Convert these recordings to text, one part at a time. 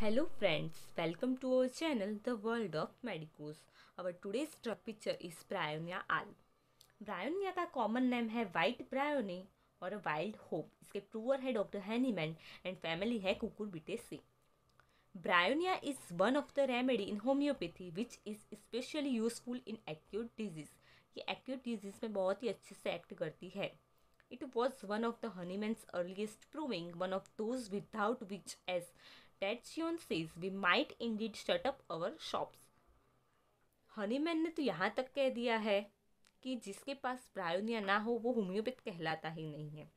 Hello friends, welcome to our channel The World of Medicos. Our today's drug picture is Bryonia al. Bryonia का common name है white bryony और wild hope. इसके prover है doctor Hahnemann and family है Cucurbitaceae. Bryonia is one of the remedy in homeopathy which is specially useful in acute disease. ये acute disease में बहुत ही अच्छे से एक्ट करती है. It was one of the Honeyman's earliest proving, one of those without which, as Tatsion says, we might indeed shut up our shops. Hahnemann ने तो यहाँ तक कह दिया है कि जिसके पास ब्रायोनिया ना हो वो होम्योपैथ कहलाता ही नहीं है.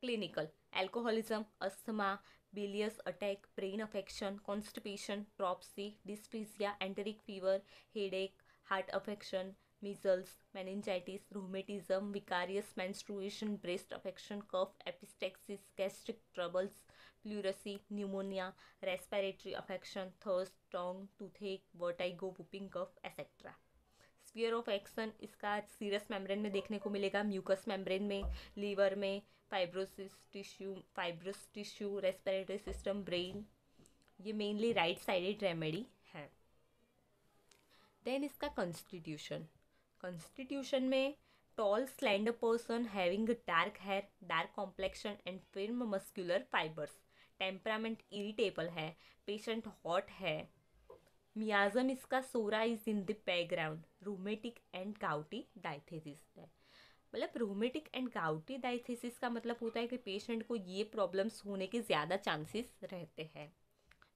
Clinical alcoholism, asthma, bilious attack, brain affection, constipation, dropsy, dyspepsia, enteric fever, headache, heart affection, measles, meningitis, rheumatism, vicarious menstruation, breast affection, cough, epistaxis, gastric troubles, pleurisy, pneumonia, respiratory affection, thirst, tongue, toothache, vertigo, whooping cough, etc. Sphere of action इसका serous membrane में देखने को मिलेगा, mucous membrane में, liver में, fibrous tissue, respiratory system, brain. ये mainly right sided remedy है. Then इसका कॉन्स्टिट्यूशन में tall slender person having dark hair, dark complexion and firm muscular fibres. Temperament irritable है, पेशेंट हॉट है. मियाजम इसका psora is in the background. Rheumatic and gouty diathesis है. मतलब rheumatic and gouty diathesis का मतलब होता है कि पेशेंट को ये प्रॉब्लम्स होने के ज़्यादा चांसेस रहते हैं.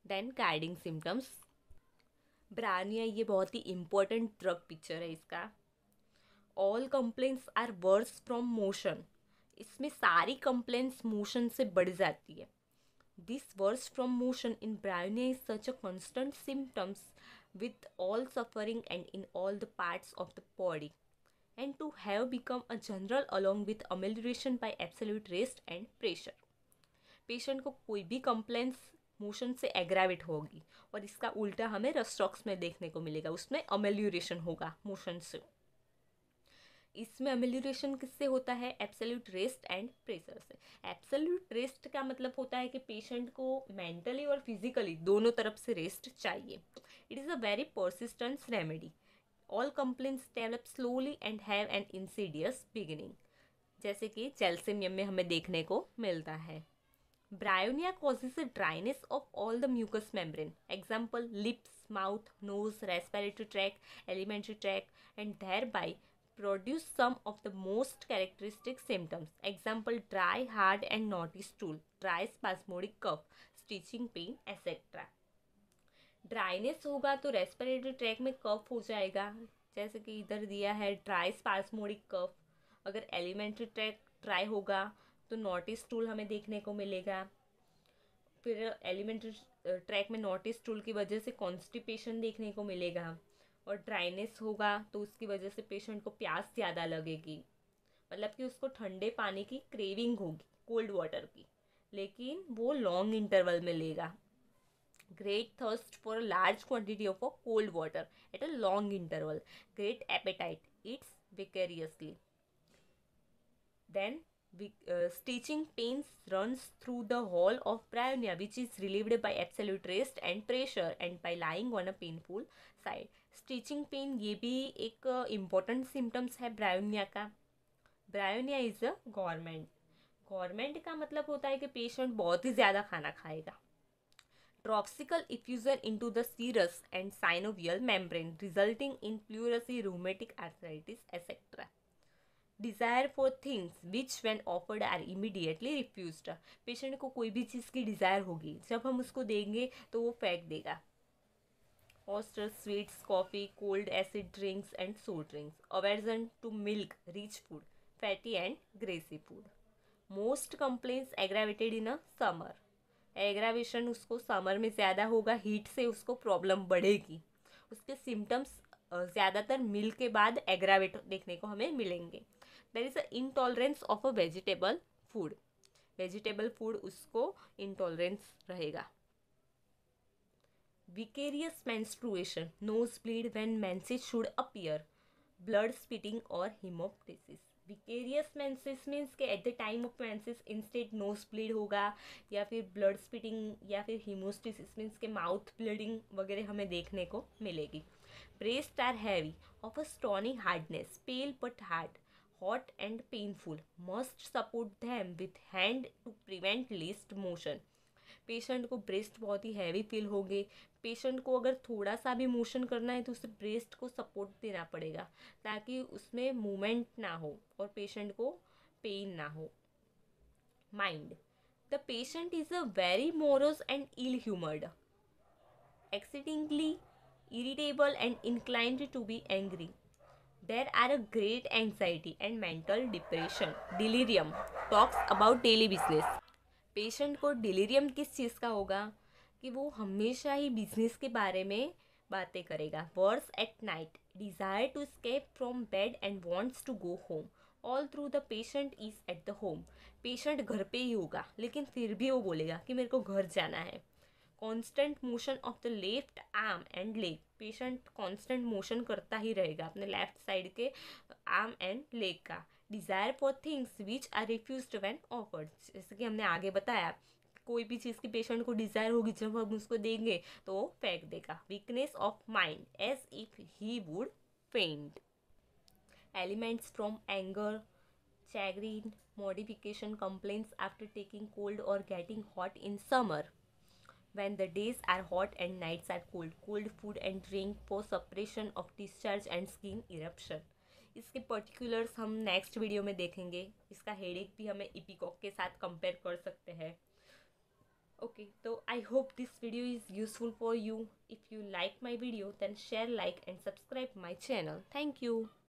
Then guiding symptoms. ब्रायोनिया ये बहुत ही इम्पोर्टेंट ड्रग पिक्चर है इसका. All complaints are worse from motion. इसमें सारी कंप्लेंट्स मोशन से बढ़ जाती है. This worse from motion in bryonia is such a constant symptoms with all suffering and in all the parts of the body, and to have become a general along with amelioration by absolute rest and pressure. Patient को कोई भी complaints motion से aggravate होगी और इसका उल्टा हमें rhus tox में देखने को मिलेगा. उसमें अमेल्यूरेशन होगा मोशन से. इसमें अमेल्यूरेशन किससे होता है? एब्सोल्यूट रेस्ट एंड प्रेशर से. एब्सोल्यूट रेस्ट का मतलब होता है कि पेशेंट को मेंटली और फिजिकली दोनों तरफ से रेस्ट चाहिए. It is a very persistence remedy. All complaints develop slowly and have an Insidious beginning, जैसे कि जैल्सिमियम में हमें देखने को मिलता है. Bryonia causes a dryness of all the mucous membrane. Example, lips, mouth, nose, respiratory tract, alimentary tract, and thereby produce some of the most characteristic symptoms. Example, dry, hard and knotty stool, dry spasmodic cough, stitching pain, etc. Dryness होगा तो respiratory tract में कफ हो जाएगा, जैसे कि इधर दिया है ड्राई स्पास्मोडिक कफ. अगर एलिमेंट्री ट्रैक ड्राई होगा तो नॉटी स्टूल हमें देखने को मिलेगा. फिर एलिमेंट्री ट्रैक में नॉटी स्टूल की वजह से कॉन्स्टिपेशन देखने को मिलेगा. और ड्राइनेस होगा तो उसकी वजह से पेशेंट को प्यास ज़्यादा लगेगी, मतलब कि उसको ठंडे पानी की क्रेविंग होगी, कोल्ड वाटर की, लेकिन वो लॉन्ग इंटरवल में लेगा. Great thirst for a large quantity of a cold water at a long interval. Great appetite. Eats vicariously. Then stitching pains runs through the whole of bryonia, which is relieved by absolute rest and pressure and by lying on a painful side. Stitching pain ये भी एक important symptoms है bryonia का. Bryonia is a government का मतलब होता है कि पेशेंट बहुत ही ज़्यादा खाना खाएगा. Dropsical effusion into the serous and synovial membrane resulting in pleurisy, rheumatic arthritis, etc. Desire for things which when offered are immediately refused. Patient को कोई भी चीज़ की डिज़ायर होगी, जब हम उसको देंगे तो वो फेंक देगा. Oysters, sweets, coffee, cold acid drinks and soft drinks. Aversion to milk, rich food, fatty and greasy food. Most complaints aggravated in a summer. Aggravation उसको समर में ज़्यादा होगा, हीट से उसको प्रॉब्लम बढ़ेगी. उसके सिम्टम्स ज़्यादातर मिल के बाद एग्रावेट देखने को हमें मिलेंगे. There is a intolerance of a vegetable food उसको इंटॉलरेंस रहेगा. Vicarious menstruation, nose bleed when menses should appear, blood spitting और हिमोप्टिसिस. विकेरियस मेंसेस मीन्स के at the time of menses instant nose bleed होगा, या फिर blood spitting, या फिर haemostasis means के माउथ ब्लीडिंग वगैरह हमें देखने को मिलेगी. Breast are heavy of a stony hardness, pale but hard, hot and painful, must support them with hand to prevent least motion. Patient को ब्रेस्ट बहुत ही हैवी फील होंगे. पेशेंट को अगर थोड़ा सा भी मोशन करना है तो उसे ब्रेस्ट को सपोर्ट देना पड़ेगा ताकि उसमें मूवमेंट ना हो और पेशेंट को पेन ना हो. Mind. The patient is a very morose and ill humoured, exceedingly irritable and inclined to be angry. There are a great anxiety and mental depression. Delirium talks about daily business. Patient को delirium किस चीज़ का होगा कि वो हमेशा ही business के बारे में बातें करेगा. Worse at night, desire to escape from bed and wants to go home. All through the patient is at the home. Patient घर पे ही होगा लेकिन फिर भी वो बोलेगा कि मेरे को घर जाना है. Constant motion of the left arm and leg. Patient constant motion करता ही रहेगा अपने लेफ्ट साइड के आर्म एंड लेग का. Desire for things which are refused when offered. जैसे कि हमने आगे बताया, कोई भी चीज़ की पेशेंट को डिज़ायर होगी, जब हम उसको देंगे तो वो फेंक देगा. Weakness of mind as if he would faint. Ailments from anger, chagrin, modification, complaints after taking cold or getting hot in summer. When the days are hot and nights are cold, cold food and drink for suppression of discharge and skin eruption. इसके particulars हम next video में देखेंगे. इसका headache भी हमें ipecac के साथ compare कर सकते हैं. ओके, तो I hope this video is useful for you. If you like my video then share, like and subscribe my channel. Thank you.